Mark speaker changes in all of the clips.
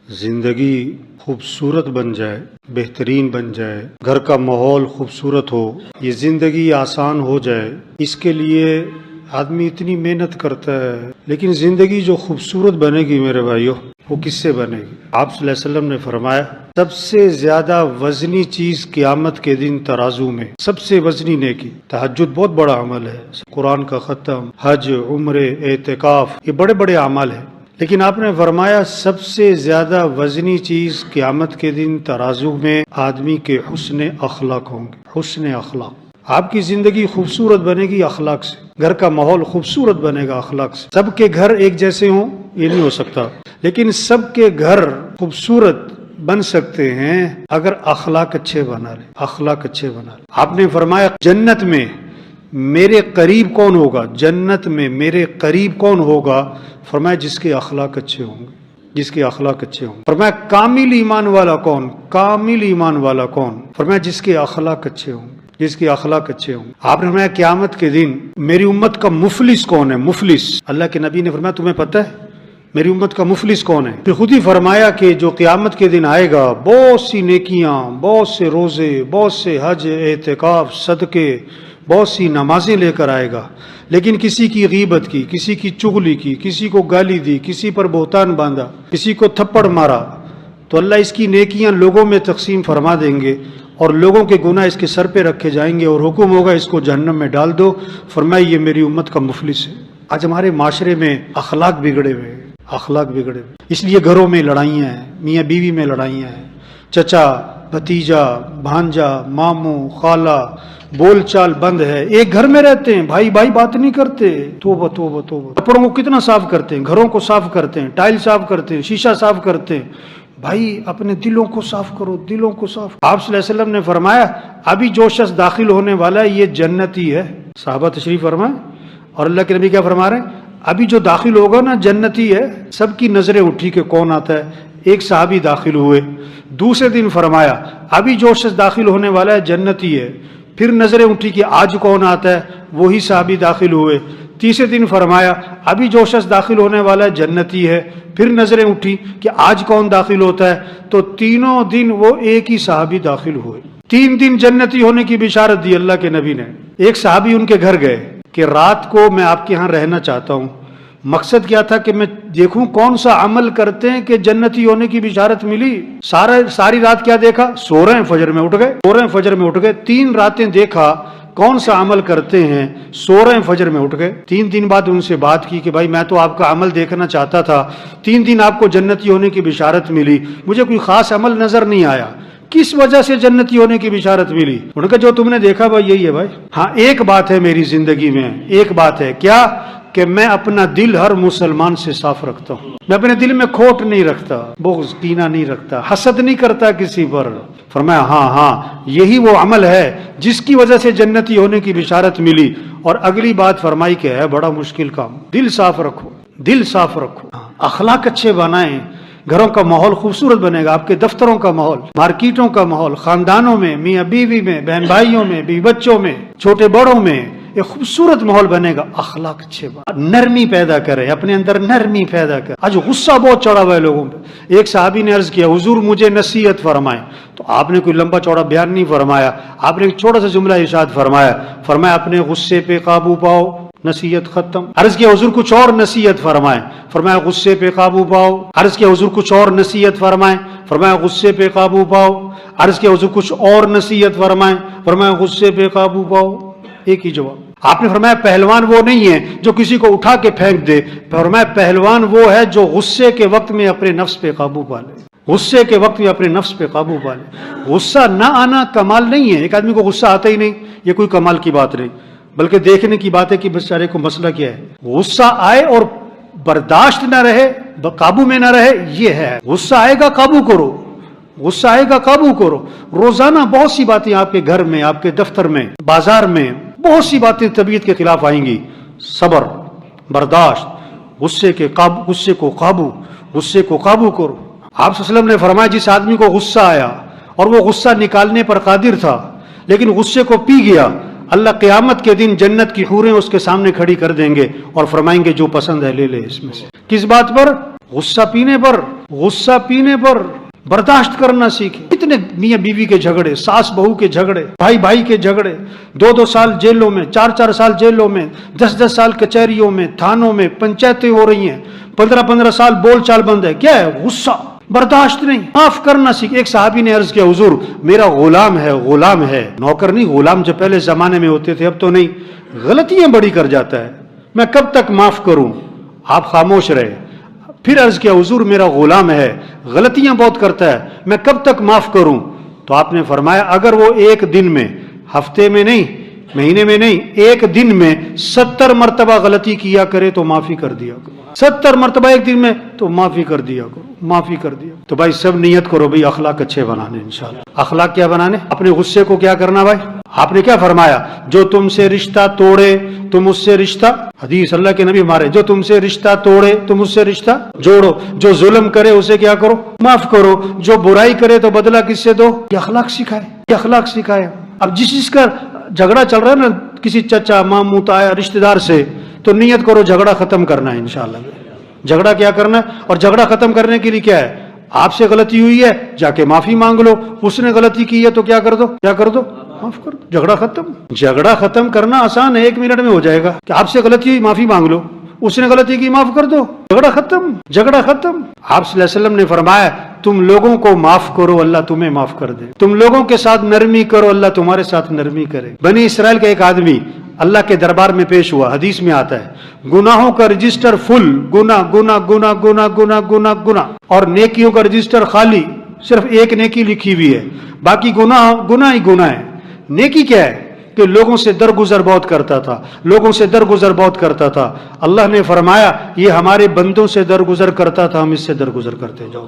Speaker 1: زندگی خوبصورت بن جائے، بہترین بن جائے، گھر کا ماحول خوبصورت ہو، یہ زندگی آسان ہو جائے، اس کے لیے آدمی اتنی محنت کرتا ہے، لیکن زندگی جو خوبصورت بنے گی میرے بھائیو، وہ کس سے بنے گی؟ آپ صلی اللہ علیہ وسلم نے فرمایا سب سے زیادہ وزنی چیز قیامت کے دن ترازو میں، سب سے وزنی نیکی تہجد بہت بڑا عمل ہے، قرآن کا ختم، حج، عمرے، اعتکاف، یہ بڑے بڑے اعمال ہیں، لیکن آپ نے فرمایا سب سے زیادہ وزنی چیز قیامت کے دن ترازو میں آدمی کے حسن اخلاق ہوں گے، حسن اخلاق۔ آپ کی زندگی خوبصورت بنے گی اخلاق سے، گھر کا ماحول خوبصورت بنے گا اخلاق سے۔ سب کے گھر ایک جیسے ہوں یہ نہیں ہو سکتا، لیکن سب کے گھر خوبصورت بن سکتے ہیں اگر اخلاق اچھے بنا لیں، اخلاق اچھے بنا لیں۔ آپ نے فرمایا جنت میں میرے قریب کون ہوگا، جنت میں میرے قریب کون ہوگا؟ فرمایا جس کے اخلاق اچھے ہوں گے، جس کے اخلاق اچھے ہوں گے۔ فرمایا کامل ایمان والا کون، کامل ایمان والا کون؟ فرمایا جس کے اخلاق اچھے ہوں گے، جس کے اخلاق اچھے ہوں گے۔ آپ نے فرمایا قیامت کے دن میری امت کا مفلس کون ہے، مفلس؟ اللہ کے نبی نے فرمایا تمہیں پتہ ہے میری امت کا مفلس کون ہے؟ پھر خود ہی فرمایا کہ جو قیامت کے دن آئے گا بہت سی نیکیاں، بہت سے روزے، بہت سے حج، اعتکاف، صدقے، بہت سی نمازیں لے کر آئے گا، لیکن کسی کی غیبت کی، کسی کی چغلی کی، کسی کو گالی دی، کسی پر بہتان باندھا، کسی کو تھپڑ مارا، تو اللہ اس کی نیکیاں لوگوں میں تقسیم فرما دیں گے اور لوگوں کے گناہ اس کے سر پہ رکھے جائیں گے اور حکم ہوگا اس کو جہنم میں ڈال دو۔ فرمایا یہ میری امت کا مفلس ہے۔ آج ہمارے معاشرے میں اخلاق بگڑے ہوئے ہیں، اخلاق بگڑے ہوئے، اس لیے گھروں میں لڑائیاں ہیں، میاں بیوی میں لڑائیاں ہیں، چچا بھتیجا بھانجا ماموں خالہ، بول چال بند ہے، ایک گھر میں رہتے ہیں، بھائی بھائی بات نہیں کرتے۔ توبہ توبہ توبہ۔ کپڑوں کو کتنا صاف کرتے ہیں، گھروں کو صاف کرتے ہیں، ٹائل صاف کرتے ہیں، شیشہ صاف کرتے ہیں۔ بھائی اپنے دلوں کو صاف کرو، دلوں کو صاف۔ آپ صلی اللہ علیہ وسلم نے فرمایا ابھی جو شخص داخل ہونے والا ہے یہ جنتی ہے۔ صحابہ تشریف فرمائے اور اللہ کے نبی کیا فرما رہے ہیں؟ ابھی جو داخل ہوگا نا جنتی ہے۔ سب کی نظریں اٹھی کہ کون آتا ہے، ایک صحابی داخل ہوئے۔ دوسرے دن فرمایا ابھی جو شخص داخل ہونے والا ہے جنتی ہے۔ پھر نظریں اٹھی کہ آج کون آتا ہے، وہی صحابی داخل ہوئے۔ تیسرے دن فرمایا ابھی جو شخص داخل ہونے والا ہے جنتی ہے۔ پھر نظریں اٹھی کہ آج کون داخل ہوتا ہے، تو تینوں دن وہ ایک ہی صحابی داخل ہوئے۔ 3 دن جنتی ہونے کی بشارت دی اللہ کے نبی نے۔ ایک صحابی ان کے گھر گئے کہ رات کو میں آپ کے ہاں رہنا چاہتا ہوں۔ مقصد کیا تھا کہ میں دیکھوں کون سا عمل کرتے ہیں کہ جنتی ہونے کی بشارت ملی۔ ساری رات کیا دیکھا؟ سو رہے ہیں فجر میں اٹھ گئے، سو رہے ہیں فجر میں اٹھ گئے۔ 3 راتیں دیکھا کون سا عمل کرتے ہیں، سو رہے ہیں فجر میں اٹھ گئے۔ 3 دن بعد ان سے بات کی کہ بھائی میں تو آپ کا عمل دیکھنا چاہتا تھا، 3 دن آپ کو جنتی ہونے کی بشارت ملی، مجھے کوئی خاص عمل نظر نہیں آیا، کس وجہ سے جنتی ہونے کی بشارت ملی؟ انہوں نے کہا جو تم نے دیکھا بھائی یہی ہے بھائی۔ ہاں ایک بات ہے میری زندگی میں، ایک بات ہے، کیا؟ کہ میں اپنا دل ہر مسلمان سے صاف رکھتا ہوں، میں اپنے دل میں کھوٹ نہیں رکھتا، بغض کینہ نہیں رکھتا، حسد نہیں کرتا کسی پر۔ فرمایا ہاں یہی وہ عمل ہے جس کی وجہ سے جنتی ہونے کی بشارت ملی۔ اور اگلی بات فرمائی کہ ہے بڑا مشکل کام، دل صاف رکھو، دل صاف رکھو، اخلاق اچھے بنائیں، گھروں کا ماحول خوبصورت بنے گا، آپ کے دفتروں کا ماحول، مارکیٹوں کا ماحول، خاندانوں میں، میاں بیوی میں، بہن بھائیوں میں، بیوی بچوں میں، چھوٹے بڑوں میں ایک خوبصورت ماحول بنے گا۔ اخلاق اچھے نرمی پیدا کرے، اپنے اندر نرمی پیدا کرے۔ آج غصہ بہت چڑھا ہوا ہے لوگوں پہ۔ ایک صحابی نے عرض کیا حضور مجھے نصیحت فرمائیں، تو آپ نے کوئی لمبا چوڑا بیان نہیں فرمایا، آپ نے ایک چھوٹا سا جملہ ارشاد فرمایا، فرمایا اپنے غصے پہ قابو پاؤ، نصیحت ختم۔ عرض کیا حضور کچھ اور نصیحت فرمائیں، فرمایا غصے پہ قابو پاؤ۔ عرض کیا حضور کچھ اور نصیحت فرمائیں، فرمایا غصے پہ قابو پاؤ۔ عرض کیا حضور کچھ اور نصیحت فرمائیں، فرمایا غصے پہ قابو پاؤ۔ ایک ہی جواب۔ آپ نے فرمایا پہلوان وہ نہیں ہے جو کسی کو اٹھا کے پھینک دے، فرمایا پہلوان وہ ہے جو غصے کے وقت میں اپنے نفس پہ قابو پا لے، غصے کے وقت میں اپنے نفس پہ قابو پا لے۔ غصہ نہ آنا کمال نہیں ہے، ایک آدمی کو غصہ آتا ہی نہیں یہ کوئی کمال کی بات نہیں، بلکہ دیکھنے کی بات ہے کہ بیچارے کو مسئلہ کیا ہے۔ غصہ آئے اور برداشت نہ رہے، قابو میں نہ رہے، یہ ہے۔ غصہ آئے گا قابو کرو، غصہ آئے گا قابو کرو۔ روزانہ بہت سی باتیں آپ کے گھر میں، آپ کے دفتر میں، بازار میں بہت سی باتیں طبیعت کے خلاف آئیں گی۔ صبر، برداشت، غصے کو قابو، غصے کو قابو کرو۔ آپ صلی اللہ علیہ وسلم نے فرمایا جس آدمی کو غصہ آیا اور وہ غصہ نکالنے پر قادر تھا لیکن غصے کو پی گیا، اللہ قیامت کے دن جنت کی حوریں اس کے سامنے کھڑی کر دیں گے اور فرمائیں گے جو پسند ہے لے لے اس میں سے۔ کس بات پر؟ غصہ پینے پر برداشت کرنا سیکھے. اتنے میاں بیوی کے جھگڑے، ساس بہو کے جھگڑے، بھائی بھائی کے جھگڑے، 2 سال جیلوں میں، 4 سال جیلوں میں، 10 سال کچہریوں میں، تھانوں میں، پنچایتیں ہو رہی ہیں، 15 سال بول چال بند ہے. کیا ہے؟ غصہ، برداشت نہیں. معاف کرنا سیکھ. ایک صحابی نے عرض کیا حضور میرا غلام ہے، نوکر نہیں، غلام جو پہلے زمانے میں ہوتے تھے اب تو نہیں، غلطیاں بڑی کر جاتا ہے، میں کب تک معاف کروں؟ آپ خاموش رہے. پھر عرض کیا حضور میرا غلام ہے، غلطیاں بہت کرتا ہے، میں کب تک معاف کروں؟ تو آپ نے فرمایا اگر وہ ایک دن میں، ہفتے میں نہیں، مہینے میں نہیں، ایک دن میں 70 مرتبہ غلطی کیا کرے تو معافی کر دیا کرو. 70 مرتبہ ایک دن میں تو معافی کر دیا کرو، معافی کر دیا. تو بھائی سب نیت کرو بھائی اخلاق اچھے بنانے انشاءاللہ. اخلاق کیا بنانے؟ اپنے غصے کو کیا کرنا بھائی؟ آپ نے کیا فرمایا؟ جو تم سے رشتہ توڑے تم اس سے رشتہ، حدیث اللہ کے نبی ہمارے، جو تم سے رشتہ توڑے تم اس سے رشتہ جوڑو، جو ظلم کرے اسے کیا کرو؟ معاف کرو، جو برائی کرے تو بدلہ کس سے دو؟ یہ اخلاق سکھائے، یہ اخلاق سکھائے. اب جس کا جھگڑا چل رہا ہے نا کسی چچا ماموں تایا رشتہ دار سے، تو نیت کرو جھگڑا ختم کرنا ہے انشاءاللہ. جھگڑا کیا کرنا ہے؟ اور جھگڑا ختم کرنے کے لیے کیا ہے؟ آپ سے غلطی ہوئی ہے جا کے معافی مانگ لو، اس نے غلطی کی ہے تو کیا کر دو؟ معاف کر دو. جھگڑا ختم. جھگڑا ختم کرنا آسان ہے، 1 منٹ میں ہو جائے گا. کہ آپ سے غلطی ہوئی معافی مانگ لو، اس نے غلطی کی معاف کر دو، جھگڑا ختم. جھگڑا ختم. آپ صلی اللہ علیہ وسلم نے فرمایا تم لوگوں کو معاف کرو اللہ تمہیں معاف کر دے، تم لوگوں کے ساتھ نرمی کرو اللہ تمہارے ساتھ نرمی کرے. بنی اسرائیل کا ایک آدمی اللہ کے دربار میں پیش ہوا، حدیث میں آتا ہے گناہوں کا رجسٹر فل، گناہ گناہ گناہ گناہ گناہ گناہ گناہ، اور نیکیوں کا رجسٹر خالی، صرف ایک نیکی لکھی ہوئی ہے، باقی گناہ گناہ ہی گناہ ہے. نیکی کیا ہے؟ کہ لوگوں سے درگزر بہت کرتا تھا، لوگوں سے درگزر بہت کرتا تھا. اللہ نے فرمایا یہ ہمارے بندوں سے درگزر کرتا تھا، ہم اس سے درگزر کرتے جاؤ.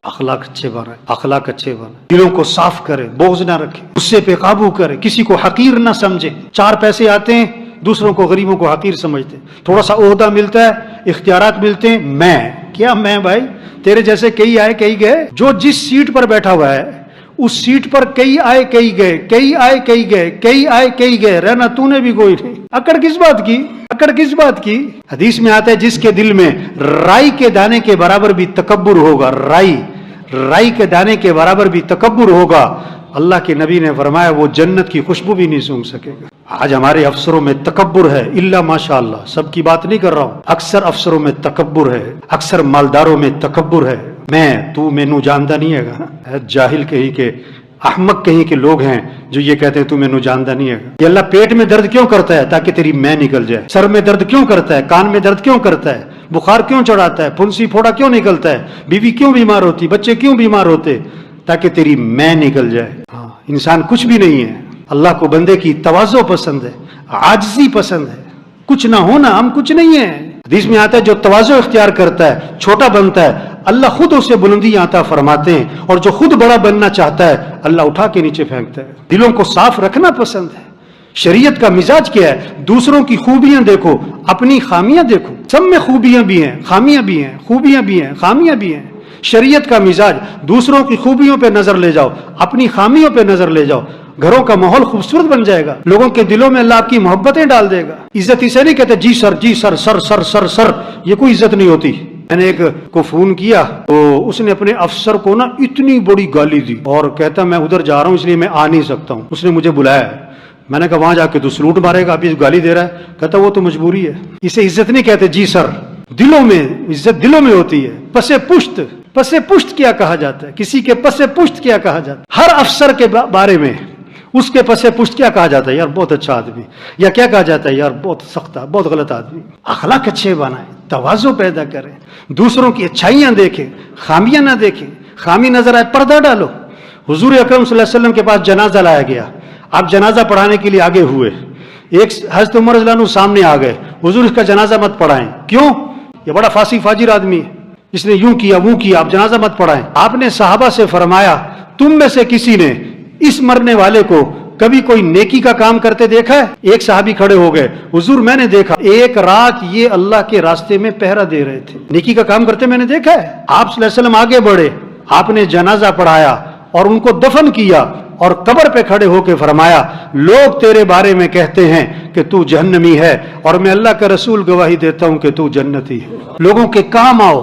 Speaker 1: اخلاق اچھے بنائے، اخلاق اچھے بنائے، دلوں کو صاف کرے، بغض نہ رکھے، غصے پہ قابو کرے، کسی کو حقیر نہ سمجھے. 4 پیسے آتے ہیں دوسروں کو، غریبوں کو حقیر سمجھتے ہیں. تھوڑا سا عہدہ ملتا ہے، اختیارات ملتے ہیں، میں بھائی تیرے جیسے کئی آئے کئی گئے. جو جس سیٹ پر بیٹھا ہوا ہے اس سیٹ پر کئی آئے کئی گئے، کئی آئے کئی گئے، کئی آئے کئی گئے، رہنا تو نے بھی کوئی نہیں. اکڑ کس بات کی؟ اکڑ کس بات کی؟ حدیث میں آتا ہے جس کے دل میں رائی کے دانے کے برابر بھی تکبر ہوگا، رائی کے دانے کے برابر بھی تکبر ہوگا، اللہ کے نبی نے فرمایا وہ جنت کی خوشبو بھی نہیں سونگھ سکے گا. آج ہمارے افسروں میں تکبر ہے، الا ماشاء اللہ، سب کی بات نہیں کر رہا ہوں، اکثر افسروں میں تکبر ہے، اکثر مالداروں میں تکبر ہے. تو مینو جانتا نہیں ہے گا، جاہل کہیں کے، احمق کہیں کے لوگ ہیں جو یہ کہتے ہیں تو مینو جانتا نہیں ہے گا. یہ اللہ پیٹ میں درد کیوں کرتا ہے؟ تاکہ تیری میں نکل جائے. سر میں درد کیوں کرتا ہے؟ کان میں درد کیوں کرتا ہے؟ بخار کیوں چڑھاتا ہے؟ پھنسی پھوڑا کیوں نکلتا ہے؟ بیوی کیوں بیمار ہوتی؟ بچے کیوں بیمار ہوتے؟ تاکہ تیری میں نکل جائے. انسان کچھ بھی نہیں ہے. اللہ کو بندے کی تواضع پسند ہے، عاجزی پسند ہے، کچھ نہ ہونا، ہم کچھ نہیں ہیں. حدیث میں آتا ہے جو تواضع اختیار کرتا ہے، چھوٹا بنتا ہے، اللہ خود اسے بلندی عطا فرماتے ہیں، اور جو خود بڑا بننا چاہتا ہے اللہ اٹھا کے نیچے پھینکتا ہے. دلوں کو صاف رکھنا پسند ہے. شریعت کا مزاج کیا ہے؟ دوسروں کی خوبیاں دیکھو، اپنی خامیاں دیکھو. سب میں خوبیاں بھی ہیں، خامیاں بھی ہیں، خوبیاں بھی ہیں، خامیاں بھی ہیں. شریعت کا مزاج دوسروں کی خوبیوں پہ نظر لے جاؤ، اپنی خامیوں پہ نظر لے جاؤ. گھروں کا ماحول خوبصورت بن جائے گا، لوگوں کے دلوں میں اللہ آپ کی محبتیں ڈال دے گا. عزت اسے نہیں کہتے جی سر جی سر سر سر سر سر، یہ کوئی عزت نہیں ہوتی. میں نے ایک کو فون کیا تو اس نے اپنے افسر کو نا اتنی بڑی گالی دی، اور کہتا میں ادھر جا رہا ہوں اس لیے میں آ نہیں سکتا ہوں. اس نے مجھے بلایا. میں نے کہا وہاں جا کے تو سلوٹ مارے گا، ابھی گالی دے رہا ہے. کہتا وہ تو مجبوری ہے. اسے عزت نہیں کہتے جی سر. دلوں میں عزت دلوں میں ہوتی ہے. پسے پشت کیا کہا جاتا ہے؟ کسی کے پسے پشت کیا کہا جاتا ہے؟ ہر افسر کے بارے میں اس کے پسے پشت کیا کہا جاتا ہے؟ یار بہت اچھا آدمی، یا کیا کہا جاتا ہے؟ یار بہت سخت، بہت غلط آدمی. اخلاق اچھے بنائیں، تواضع پیدا کریں، دوسروں کی اچھائیاں دیکھیں، خامیاں نہ دیکھیں. خامی نظر آئے پردہ ڈالو. حضور اکرم صلی اللہ علیہ وسلم کے پاس جنازہ لایا گیا. آپ جنازہ پڑھانے کے لیے آگے ہوئے. ایک حضرت عمر رضی اللہ عنہ سامنے آ گئے. حضور اس کا جنازہ مت پڑھائیں. کیوں؟ یہ بڑا فاسق فاجر آدمی ہے، اس نے یوں کیا وہ کیا، آپ جنازہ مت پڑھائیں. آپ نے صحابہ سے فرمایا تم میں سے کسی نے اس مرنے والے کو کبھی کوئی نیکی کا کام کرتے دیکھا ہے؟ ایک صحابی کھڑے ہو گئے. حضور میں نے دیکھا، ایک رات یہ اللہ کے راستے میں پہرا دے رہے تھے، نیکی کا کام کرتے میں نے دیکھا ہے. آپ صلی اللہ علیہ وسلم آگے بڑھے، آپ نے جنازہ پڑھایا اور ان کو دفن کیا، اور قبر پہ کھڑے ہو کے فرمایا لوگ تیرے بارے میں کہتے ہیں کہ تو جہنمی ہے، اور میں اللہ کا رسول گواہی دیتا ہوں کہ تو جنتی ہے. لوگوں کے کام آؤ،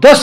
Speaker 1: 10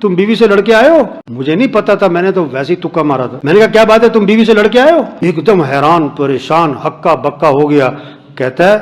Speaker 1: تم بیوی سے لڑ کے آئے ہو؟ مجھے نہیں پتا تھا، میں نے تو ویسے ہی تکا مارا تھا۔ میں نے کہا کیا بات ہے، تم بیوی سے لڑ کے آئے ہو؟ ایک دم حیران پریشان ہکا بکا ہو گیا، کہتا ہے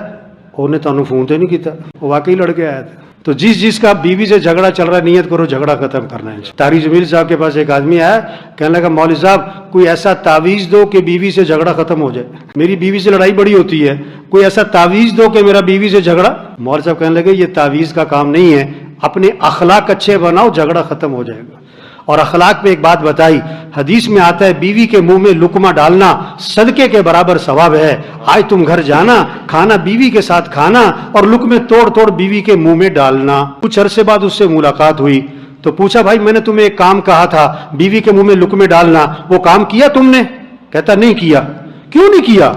Speaker 1: انہیں تانوں فون تو نہیں کیتا، وہ واقعی لڑ کے آیا تھا۔ تو جس کا بیوی سے جھگڑا چل رہا ہے نیت کرو جھگڑا ختم کرنا ہے۔ طاری جمیل صاحب کے پاس ایک آدمی آیا، کہنے لگا مولوی صاحب کوئی ایسا تعویذ دو کہ بیوی سے جھگڑا ختم ہو جائے، میری بیوی سے لڑائی بڑی ہوتی ہے، کوئی ایسا تعویذ دو کہ میرا بیوی سے جھگڑا۔ مولوی صاحب کہنے لگے یہ تعویذ کا کام نہیں ہے، اپنے اخلاق اچھے بناؤ جھگڑا ختم ہو جائے گا۔ اور اخلاق میں ایک بات بتائی، حدیث میں آتا ہے بیوی کے منہ میں لقمہ ڈالنا صدقے کے برابر ثواب ہے۔ آج تم گھر جانا، کھانا بیوی کے ساتھ کھانا اور لقمے توڑ توڑ بیوی کے منہ میں ڈالنا۔ کچھ عرصے بعد اس سے ملاقات ہوئی تو پوچھا بھائی میں نے تمہیں ایک کام کہا تھا بیوی کے منہ میں لقمے ڈالنا، وہ کام کیا تم نے؟ کہتا نہیں کیا۔ کیوں نہیں کیا؟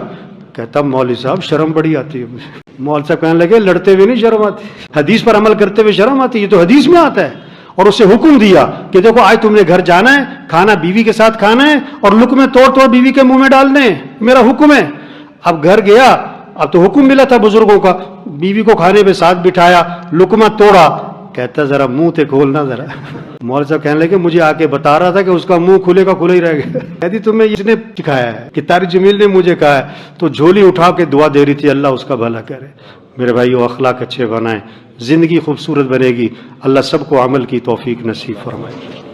Speaker 1: کہتا مولوی صاحب شرم بڑی آتی ہے مجھے۔ مولوی صاحب کہنے لگے لڑتے ہوئے نہیں شرم آتی، حدیث پر عمل کرتے ہوئے شرم آتی، یہ تو حدیث میں آتا ہے۔ اور اسے حکم دیا کہ دیکھو آج تم نے گھر جانا ہے، کھانا بیوی کے ساتھ کھانا ہے اور لقمے توڑ توڑ بیوی کے منہ میں ڈالنے ہیں، میرا حکم ہے۔ اب گھر گیا، اب تو حکم ملا تھا بزرگوں کا، بیوی کو کھانے پہ ساتھ بٹھایا، لقمہ توڑا، کہتا ذرا منہ تے کھولنا ذرا۔ مولوی صاحب کہنے لگے مجھے آ کے بتا رہا تھا کہ اس کا منہ کھلے کا کھلا ہی رہ گیا۔ کہتی تمہیں اس نے سکھایا ہے کہ طاری جمیل نے مجھے کہا ہے، تو جھولی اٹھا کے دعا دے رہی تھی اللہ اس کا بھلا کرے۔ میرے بھائیو اخلاق اچھے بنائیں، زندگی خوبصورت بنے گی، اللہ سب کو عمل کی توفیق نصیب فرمائے۔